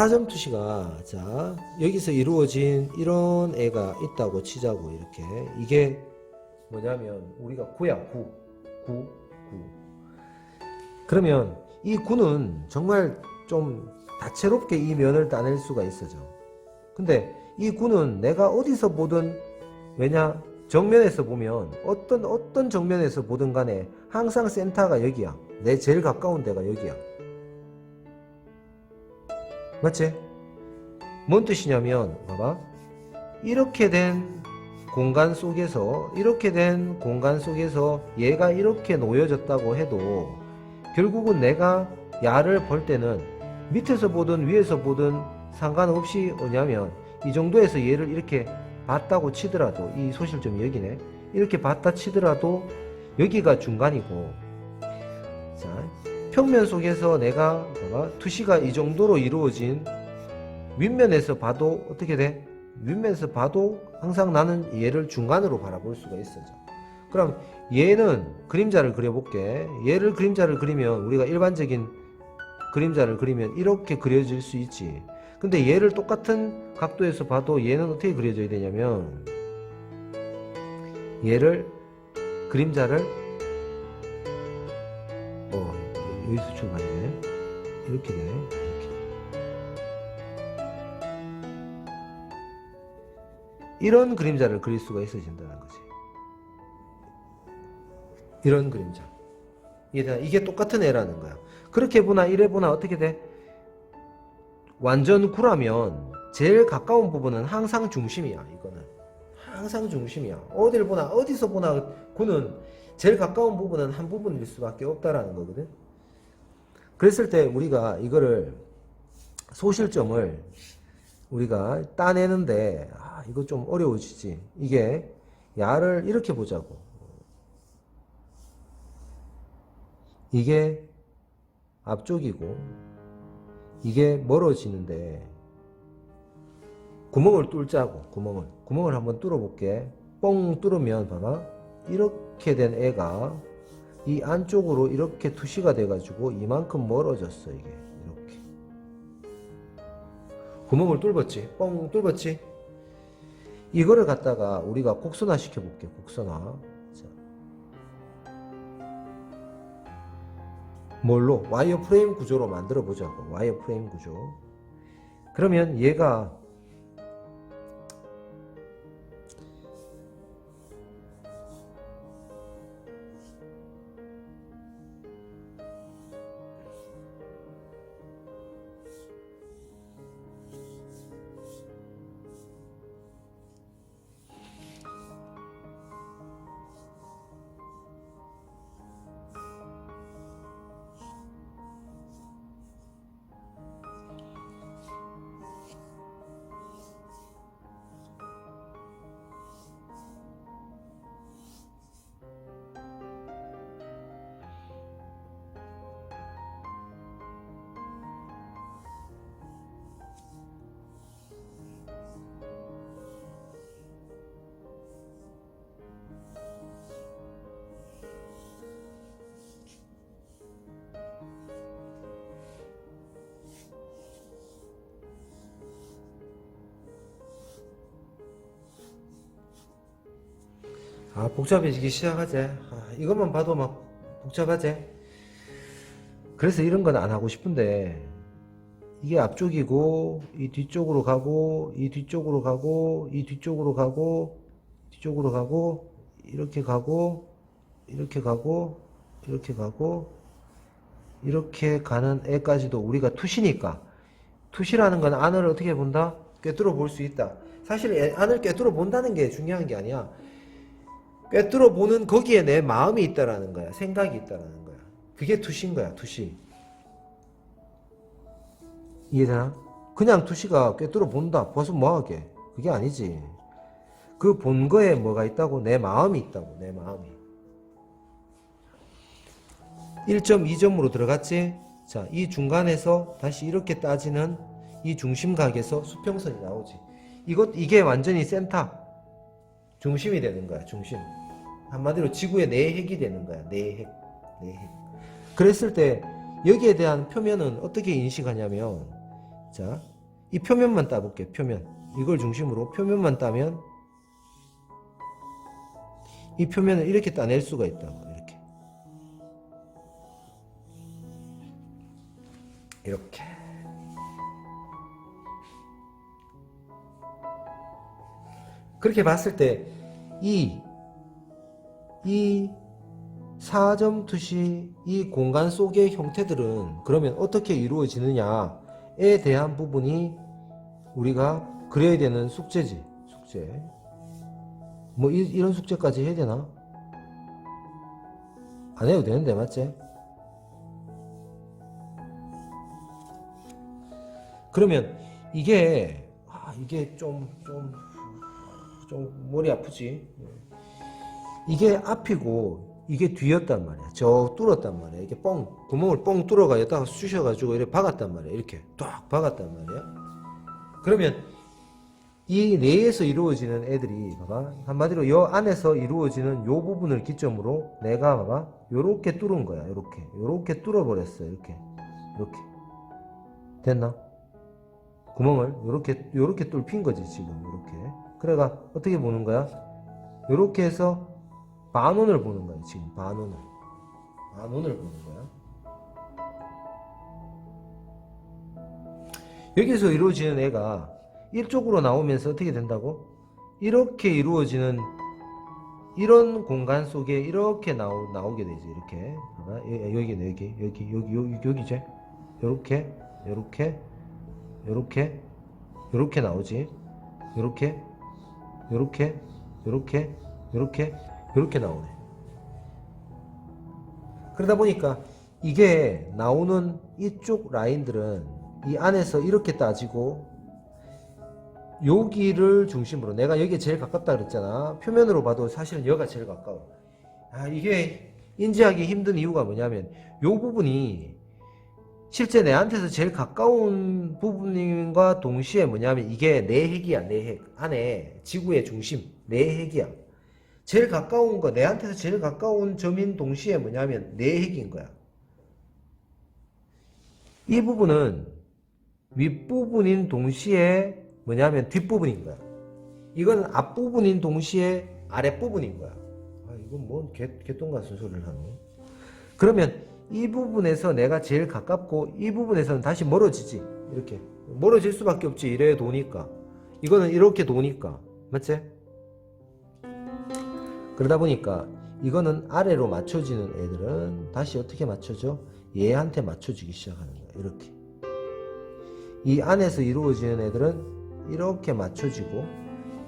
4점 투시가 자 여기서 이루어진 이런 애가 있다고 치자고. 이렇게 이게 뭐냐면 우리가 구야. 구. 그러면 이 구는 정말 좀 다채롭게 이 면을 따낼 수가 있어죠. 근데 이 구는 내가 어디서 보든, 왜냐 정면에서 보면 어떤 정면에서 보든 간에 항상 센터가 여기야. 내 제일 가까운 데가 여기야. 맞지? 뭔 뜻이냐면 봐봐, 이렇게 된 공간 속에서 얘가 이렇게 놓여졌다고 해도 결국은 내가 야를 볼 때는 밑에서 보든 위에서 보든 상관없이 뭐냐면 이 정도에서 얘를 이렇게 봤다고 치더라도, 이 소실점이 여기네, 이렇게 봤다 치더라도 여기가 중간이고, 자 평면 속에서 내가 봐봐, 투시가 이 정도로 이루어진 윗면에서 봐도 어떻게 돼? 윗면에서 봐도 항상 나는 얘를 중간으로 바라볼 수가 있어요. 그럼 얘는 그림자를 그려볼게. 얘를 그림자를 그리면 우리가 일반적인 그림자를 그리면 이렇게 그려질 수 있지. 근데 얘를 똑같은 각도에서 봐도 얘는 어떻게 그려져야 되냐면, 얘를 그림자를 여기서 출발이네. 이렇게 되네. 이렇게. 이런 그림자를 그릴 수가 있어진다는 거지. 이런 그림자. 이게 똑같은 애라는 거야. 그렇게 보나 이래 보나 어떻게 돼? 완전 구라면 제일 가까운 부분은 항상 중심이야. 이거는 항상 중심이야. 어딜 보나 어디서 보나 구는 제일 가까운 부분은 한 부분일 수밖에 없다라는 거거든. 그랬을 때 우리가 이거를, 소실점을 우리가 따내는데 이거 좀 어려워지지. 이게 야를 이렇게 보자고. 이게 앞쪽이고 이게 멀어지는데 구멍을 뚫자고. 구멍을 한번 뚫어볼게. 뻥 뚫으면 봐봐, 이렇게 된 애가 이 안쪽으로 이렇게 투시가 돼가지고 이만큼 멀어졌어. 이게 이렇게 구멍을 뚫었지. 뻥 뚫었지. 이거를 갖다가 우리가 곡선화 시켜볼게. 곡선화. 자, 뭘로? 와이어 프레임 구조로 만들어 보자고. 와이어 프레임 구조. 그러면 얘가 복잡해지기 시작하지. 이것만 봐도 막 복잡하지. 그래서 이런 건 안 하고 싶은데, 이게 앞쪽이고 이 뒤쪽으로 가고 이 뒤쪽으로 가고 이 뒤쪽으로 가고 뒤쪽으로 가고 이렇게 가고 이렇게 가고 이렇게 가고 이렇게 가는 애까지도 우리가 투시니까, 투시라는 건 안을 어떻게 본다? 꿰뚫어 볼 수 있다. 사실 안을 꿰뚫어 본다는 게 중요한 게 아니야. 꿰뚫어 보는 거기에 내 마음이 있다라는 거야. 생각이 있다라는 거야. 그게 투시인 거야. 투시. 이해되나? 그냥 투시가 꿰뚫어 본다. 벌써 뭐하게? 그게 아니지. 그 본 거에 뭐가 있다고? 내 마음이 있다고. 내 마음이. 1.2점으로 들어갔지? 자, 이 중간에서 다시 이렇게 따지는 이 중심각에서 수평선이 나오지. 이게 완전히 센터. 중심이 되는 거야. 중심. 한마디로 지구의 내핵이 되는 거야. 내핵. 그랬을 때 여기에 대한 표면은 어떻게 인식하냐면, 자, 이 표면만 따볼게. 표면. 이걸 중심으로 표면만 따면 이 표면을 이렇게 따낼 수가 있다고. 이렇게 그렇게 봤을 때 이 4점 투시 이 공간 속의 형태들은 그러면 어떻게 이루어지느냐에 대한 부분이 우리가 그려야 되는 숙제지. 숙제. 뭐 이런 숙제까지 해야 되나? 안 해도 되는데 맞지? 그러면 이게 좀 머리 아프지. 이게 앞이고 이게 뒤였단 말이야. 저 뚫었단 말이야. 이게 구멍을 뻥 뚫어가 여기다가 쑤셔가지고 이렇게 박았단 말이야. 이렇게 딱 박았단 말이야. 그러면 이 내에서 이루어지는 애들이 봐봐, 한마디로 요 안에서 이루어지는 요 부분을 기점으로 내가 봐봐 요렇게 뚫은 거야. 요렇게 뚫어버렸어. 이렇게 됐나? 구멍을 요렇게 뚫힌 거지 지금. 요렇게 그래가 어떻게 보는 거야? 요렇게 해서 반원을 보는 거야. 지금 반원을 보는 거야. 여기서 이루어지는 애가 이쪽으로 나오면서 어떻게 된다고? 이렇게 이루어지는 이런 공간 속에 이렇게 나오게 되지. 이렇게 봐봐. 여기지. 요렇게 나오지. 요렇게 나오네. 그러다 보니까 이게 나오는 이쪽 라인들은 이 안에서 이렇게 따지고 여기를 중심으로 내가 여기에 제일 가깝다 그랬잖아. 표면으로 봐도 사실은 여기가 제일 가까워. 이게 인지하기 힘든 이유가 뭐냐면 요 부분이 실제 내한테서 제일 가까운 부분과 동시에 뭐냐면 이게 내핵이야. 내핵 안에 지구의 중심 내핵이야. 제일 가까운 거 내한테서 제일 가까운 점인 동시에 뭐냐면 내핵인 거야. 이 부분은 윗부분인 동시에 뭐냐면 뒷부분인 거야. 이건 앞부분인 동시에 아랫부분인 거야. 이건 뭔 개똥 같은 소리를 하네. 그러면 이 부분에서 내가 제일 가깝고 이 부분에서는 다시 멀어지지. 이렇게 멀어질 수밖에 없지. 이래 도니까. 이거는 이렇게 도니까. 맞지? 그러다 보니까 이거는 아래로 맞춰지는 애들은 다시 어떻게 맞춰져? 얘한테 맞춰지기 시작하는 거야. 이렇게. 이 안에서 이루어지는 애들은 이렇게 맞춰지고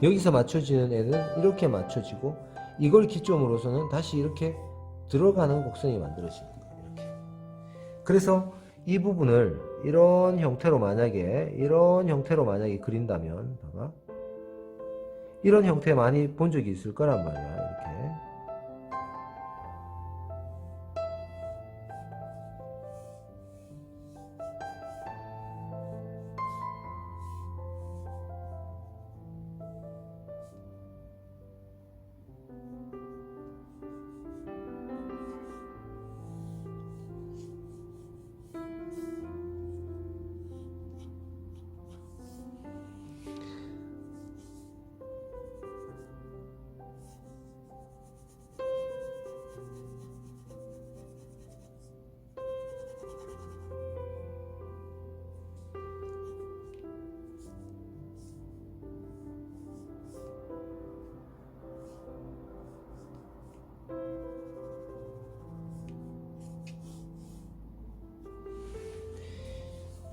여기서 맞춰지는 애들은 이렇게 맞춰지고 이걸 기점으로서는 다시 이렇게 들어가는 곡선이 만들어지는 거야. 이렇게. 그래서 이 부분을 이런 형태로 만약에 그린다면 봐봐. 이런 형태 많이 본 적이 있을 거란 말이야. 이렇게.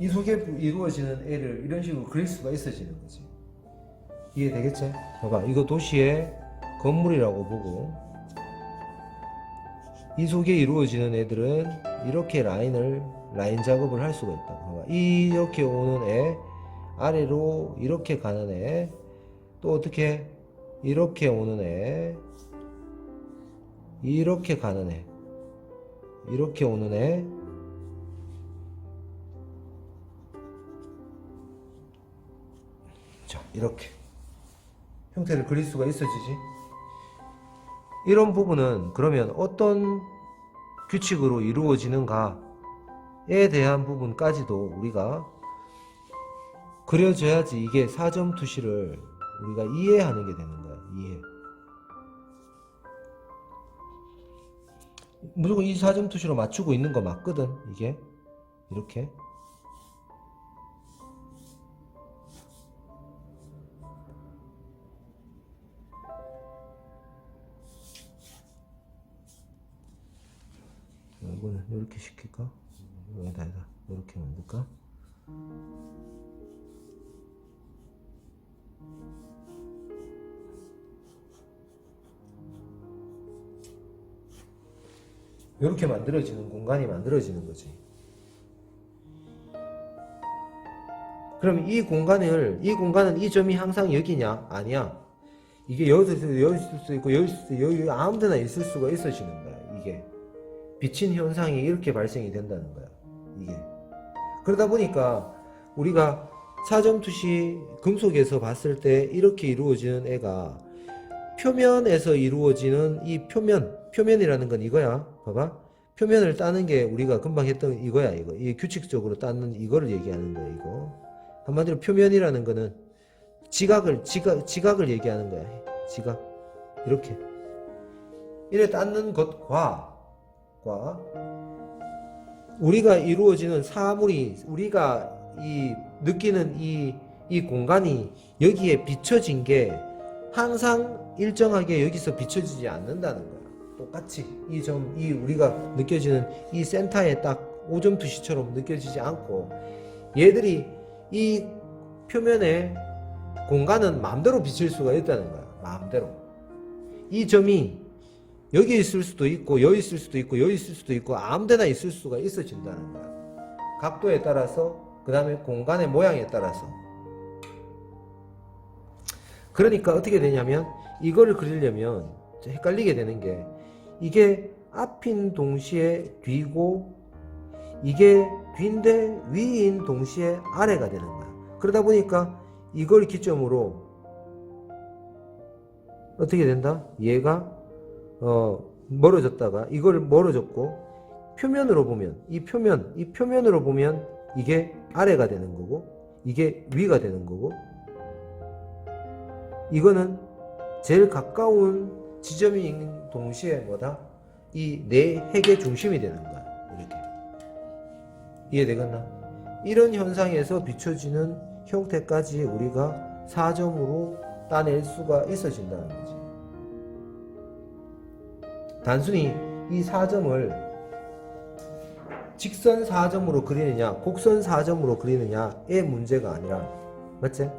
이 속에 이루어지는 애를 이런 식으로 그릴 수가 있어지는 거지. 이해되겠지? 봐봐. 이거 도시의 건물이라고 보고 이 속에 이루어지는 애들은 이렇게 라인 작업을 할 수가 있다. 봐봐. 이렇게 오는 애, 아래로 이렇게 가는 애, 또 어떻게 이렇게 오는 애, 이렇게 가는 애, 이렇게 오는 애, 자, 이렇게 형태를 그릴 수가 있어지지. 이런 부분은 그러면 어떤 규칙으로 이루어지는가에 대한 부분까지도 우리가 그려져야지 이게 4점 투시를 우리가 이해하는 게 되는 거야. 이해. 무조건 이 4점 투시로 맞추고 있는 거 맞거든. 이게 이렇게. 이거는 이렇게 시킬까? 여기다 이렇게 만들까? 이렇게 만들어지는 공간이 만들어지는 거지. 그럼 이 공간은 이 점이 항상 여기냐? 아니야. 이게 여기서 여기 있을 수 있고 여기 있을 수 있고 여기 아무데나 있을 수가 있어지는 거야. 이게 비친 현상이 이렇게 발생이 된다는 거야. 이게 그러다 보니까 우리가 4점 투시 금속에서 봤을 때 이렇게 이루어지는 애가 표면에서 이루어지는 이 표면이라는 건 이거야. 봐봐. 표면을 따는 게 우리가 금방 했던 이거야. 이거. 이 규칙적으로 따는 이거를 얘기하는 거야. 이거. 한마디로 표면이라는 거는 지각을 얘기하는 거야. 지각. 이렇게. 이래 따는 것과 우리가 이루어지는 사물이 우리가 이 느끼는 이 공간이 여기에 비춰진 게 항상 일정하게 여기서 비춰지지 않는다는 거야. 똑같이 이 우리가 느껴지는 이 센터에 딱 5점 투시처럼 느껴지지 않고 얘들이 이 표면에 공간은 마음대로 비칠 수가 있다는 거야. 마음대로. 이 점이 여기 있을 수도 있고 여기 있을 수도 있고 여기 있을 수도 있고 아무데나 있을 수가 있어진다는 거야. 각도에 따라서 그 다음에 공간의 모양에 따라서. 그러니까 어떻게 되냐면 이거를 그리려면 헷갈리게 되는 게 이게 앞인 동시에 뒤고 이게 뒤인데 위인 동시에 아래가 되는 거야. 그러다 보니까 이걸 기점으로 어떻게 된다? 얘가 멀어졌다가 이걸 멀어졌고 표면으로 보면 이 표면으로 보면 이게 아래가 되는 거고 이게 위가 되는 거고 이거는 제일 가까운 지점인 동시에 뭐다? 이 네 핵의 중심이 되는 거야. 이렇게. 이해되겠나? 이런 현상에서 비춰지는 형태까지 우리가 4점으로 따낼 수가 있어진다는 거지. 단순히 이 4점을 직선 4점으로 그리느냐 곡선 4점으로 그리느냐의 문제가 아니라 맞지?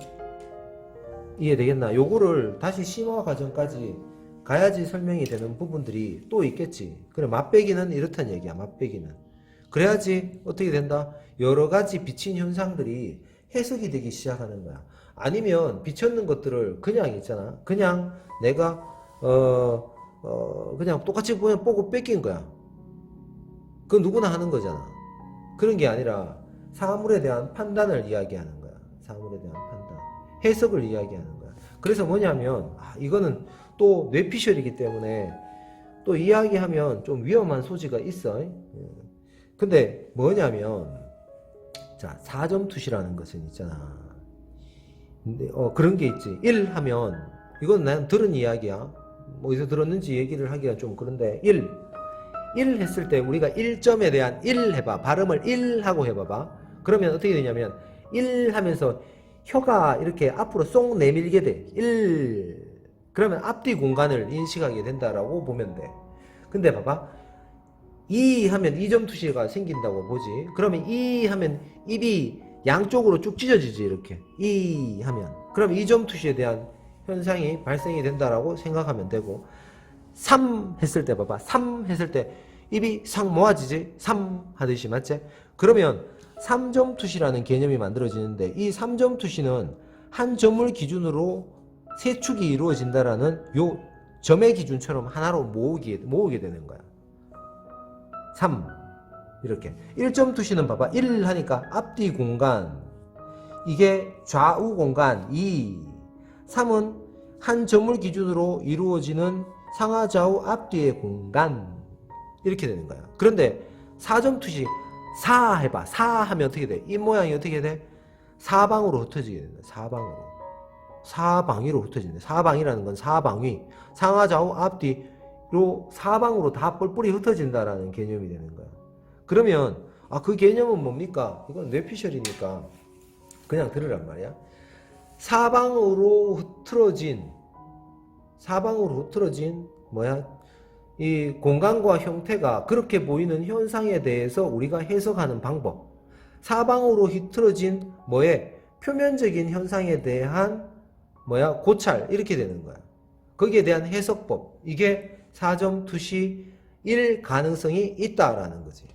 이해되겠나? 요거를 다시 심화 과정까지 가야지 설명이 되는 부분들이 또 있겠지. 그래 맛배기는 이렇다는 얘기야. 맛배기는 그래야지 어떻게 된다? 여러 가지 비친 현상들이 해석이 되기 시작하는 거야. 아니면 비쳤는 것들을 그냥 있잖아. 그냥 내가 그냥 똑같이 보면 보고 뺏긴 거야. 그건 누구나 하는 거잖아. 그런 게 아니라 사물에 대한 판단을 이야기하는 거야. 사물에 대한 판단. 해석을 이야기하는 거야. 그래서 뭐냐면 이거는 또 뇌피셜이기 때문에 또 이야기하면 좀 위험한 소지가 있어. 근데 뭐냐면 자 4점 투시라는 것은 있잖아. 그런 게 있지. 1 하면 이건 난 들은 이야기야. 뭐 어디서 들었는지 얘기를 하기가 좀 그런데 1 했을 때 우리가 1점에 대한 1 해봐. 발음을 1 하고 해봐봐. 그러면 어떻게 되냐면 1 하면서 혀가 이렇게 앞으로 쏙 내밀게 돼. 1 그러면 앞뒤 공간을 인식하게 된다라고 보면 돼. 근데 봐봐 2 하면 2점 투시가 생긴다고 보지. 그러면 2 하면 입이 양쪽으로 쭉 찢어지지. 이렇게 2 하면 그럼 2점 투시에 대한 현상이 발생이 된다라고 생각하면 되고 3 했을 때 봐봐 3 했을 때 입이 싹 모아지지. 3 하듯이 맞지? 그러면 3점 투시라는 개념이 만들어지는데 이 3점 투시는 한 점을 기준으로 세 축이 이루어진다라는 요 점의 기준처럼 하나로 모으게 되는 거야. 3 이렇게 1점 투시는 봐봐 1 하니까 앞뒤 공간 이게 좌우 공간 2 3은 한 점을 기준으로 이루어지는 상하 좌우 앞뒤의 공간 이렇게 되는 거야. 그런데 4점 투시 4 해봐. 4 하면 어떻게 돼? 이 모양이 어떻게 돼? 사방으로 흩어지게 된다. 사방으로. 사방위로 흩어진다. 사방이라는 건 사방위, 상하 좌우 앞뒤로 사방으로 다 뿔뿔이 흩어진다라는 개념이 되는 거야. 그러면 그 개념은 뭡니까? 이건 뇌피셜이니까 그냥 들으란 말이야. 사방으로 흐트러진 이 공간과 형태가 그렇게 보이는 현상에 대해서 우리가 해석하는 방법. 사방으로 흐트러진 표면적인 현상에 대한 고찰, 이렇게 되는 거야. 거기에 대한 해석법. 이게 4점 투시일 가능성이 있다라는 거지.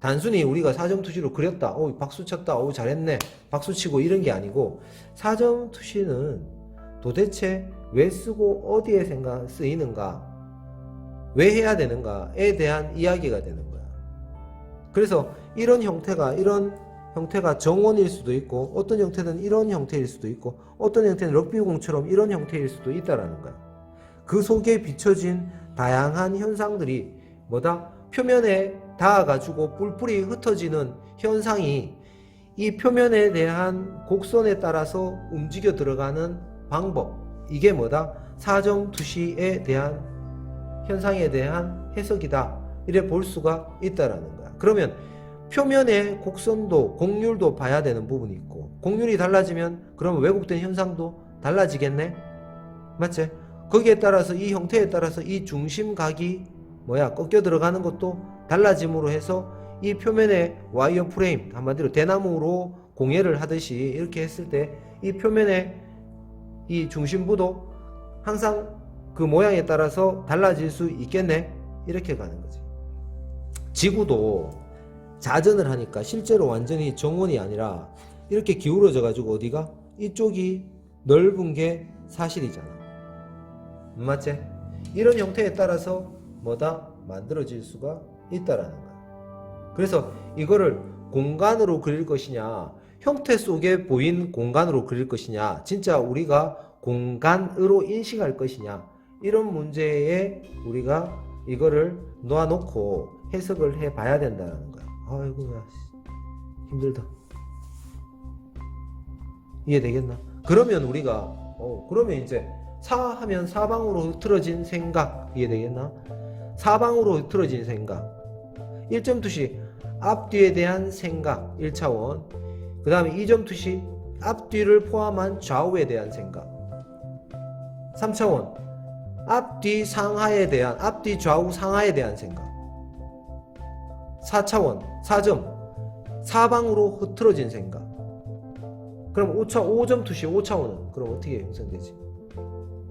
단순히 우리가 4점 투시로 그렸다. 박수 쳤다. 잘했네. 박수 치고 이런 게 아니고 4점 투시는 도대체 왜 쓰고 어디에 쓰이는가? 왜 해야 되는가에 대한 이야기가 되는 거야. 그래서 이런 형태가 정원일 수도 있고, 어떤 형태는 이런 형태일 수도 있고, 어떤 형태는 럭비공처럼 이런 형태일 수도 있다라는 거야. 그 속에 비춰진 다양한 현상들이 표면에 닿아가지고 뿔뿔이 흩어지는 현상이 이 표면에 대한 곡선에 따라서 움직여 들어가는 방법. 이게 4점 투시에 대한 현상에 대한 해석이다. 이래 볼 수가 있다라는 거야. 그러면 표면의 곡선도 곡률도 봐야 되는 부분이 있고, 곡률이 달라지면 그러면 왜곡된 현상도 달라지겠네? 맞지? 거기에 따라서 이 형태에 따라서 이 중심각이 꺾여 들어가는 것도 달라짐으로 해서 이 표면의 와이어 프레임, 한마디로 대나무로 공예를 하듯이 이렇게 했을 때 이 표면의 이 중심부도 항상 그 모양에 따라서 달라질 수 있겠네? 이렇게 가는 거지. 지구도 자전을 하니까 실제로 완전히 정원이 아니라 이렇게 기울어져 가지고 어디가? 이쪽이 넓은 게 사실이잖아. 맞지? 이런 형태에 따라서 만들어질 수가 있다라는 거야. 그래서 이거를 공간으로 그릴 것이냐, 형태 속에 보인 공간으로 그릴 것이냐, 진짜 우리가 공간으로 인식할 것이냐, 이런 문제에 우리가 이거를 놓아놓고 해석을 해봐야 된다는 거야. 아이고야, 힘들다. 이해되겠나? 그러면 우리가 그러면 이제 사하면 사방으로 흐트러진 생각, 이해되겠나? 사방으로 흐트러진 생각. 1점 투시 앞뒤에 대한 생각 1차원. 그 다음에 2점 투시 앞뒤를 포함한 좌우에 대한 생각 3차원. 앞뒤 좌우 상하에 대한 생각 4차원. 4점 사방으로 흐트러진 생각. 그럼 5점 투시 5차원은 그럼 어떻게 형성되지?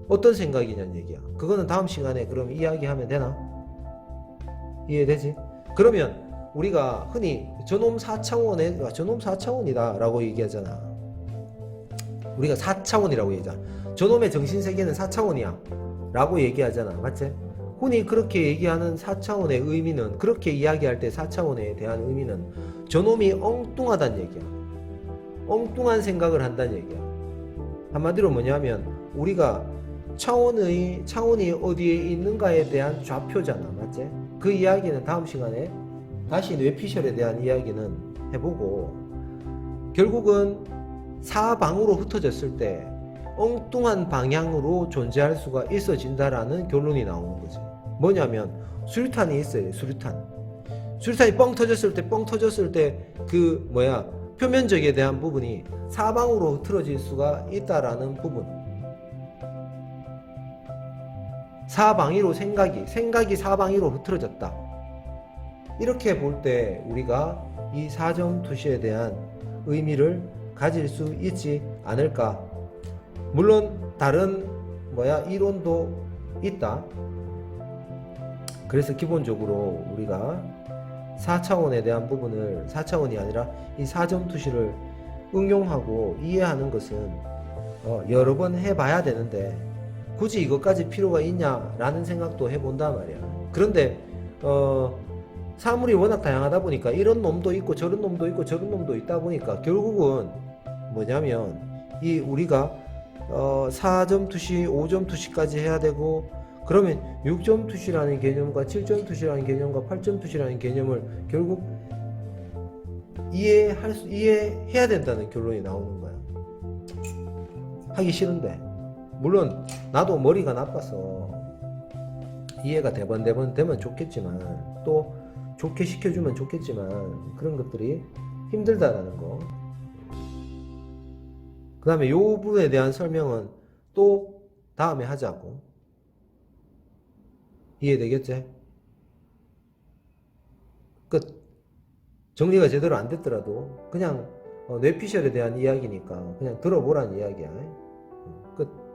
어떤 생각이냐는 얘기야. 그거는 다음 시간에 그럼 이야기하면 되나? 이해되지? 그러면 우리가 흔히 저놈 4차원이다 라고 얘기하잖아. 우리가 4차원이라고 얘기하잖아. 저놈의 정신세계는 4차원이야 라고 얘기하잖아. 맞지? 흔히 그렇게 얘기하는 4차원의 의미는, 그렇게 이야기할 때 4차원에 대한 의미는 저놈이 엉뚱하다는 얘기야. 엉뚱한 생각을 한다는 얘기야. 한마디로 뭐냐면 우리가 차원이 어디에 있는가에 대한 좌표잖아. 맞지? 그 이야기는 다음 시간에 다시 뇌피셜에 대한 이야기는 해보고, 결국은 사방으로 흩어졌을 때 엉뚱한 방향으로 존재할 수가 있어진다라는 결론이 나오는 거지. 뭐냐면 수류탄이 있어요. 수류탄이 뻥 터졌을 때 그 표면적에 대한 부분이 사방으로 흐트러질 수가 있다라는 부분. 사방위로 생각이 사방위로 흐트러졌다. 이렇게 볼 때 우리가 이 4점 투시에 대한 의미를 가질 수 있지 않을까. 물론 다른 이론도 있다. 그래서 기본적으로 우리가 4차원에 대한 부분을 4차원이 아니라 이 4점 투시를 응용하고 이해하는 것은 여러 번 해봐야 되는데 굳이 이것까지 필요가 있냐라는 생각도 해본단 말이야. 그런데 사물이 워낙 다양하다 보니까 이런 놈도 있고 저런 놈도 있고 저런 놈도 있다 보니까 결국은 뭐냐면 이 우리가 4점 투시, 5점 투시까지 해야 되고, 그러면 6점 투시라는 개념과 7점 투시라는 개념과 8점 투시라는 개념을 결국 이해해야 된다는 결론이 나오는 거야. 하기 싫은데. 물론 나도 머리가 나빠서 이해가 대번 되면 좋겠지만, 또 좋게 시켜주면 좋겠지만, 그런 것들이 힘들다라는 거. 그 다음에 요 부분에 대한 설명은 또 다음에 하자고. 이해되겠지? 끝. 정리가 제대로 안 됐더라도 그냥 뇌피셜에 대한 이야기니까 그냥 들어보라는 이야기야. 끝.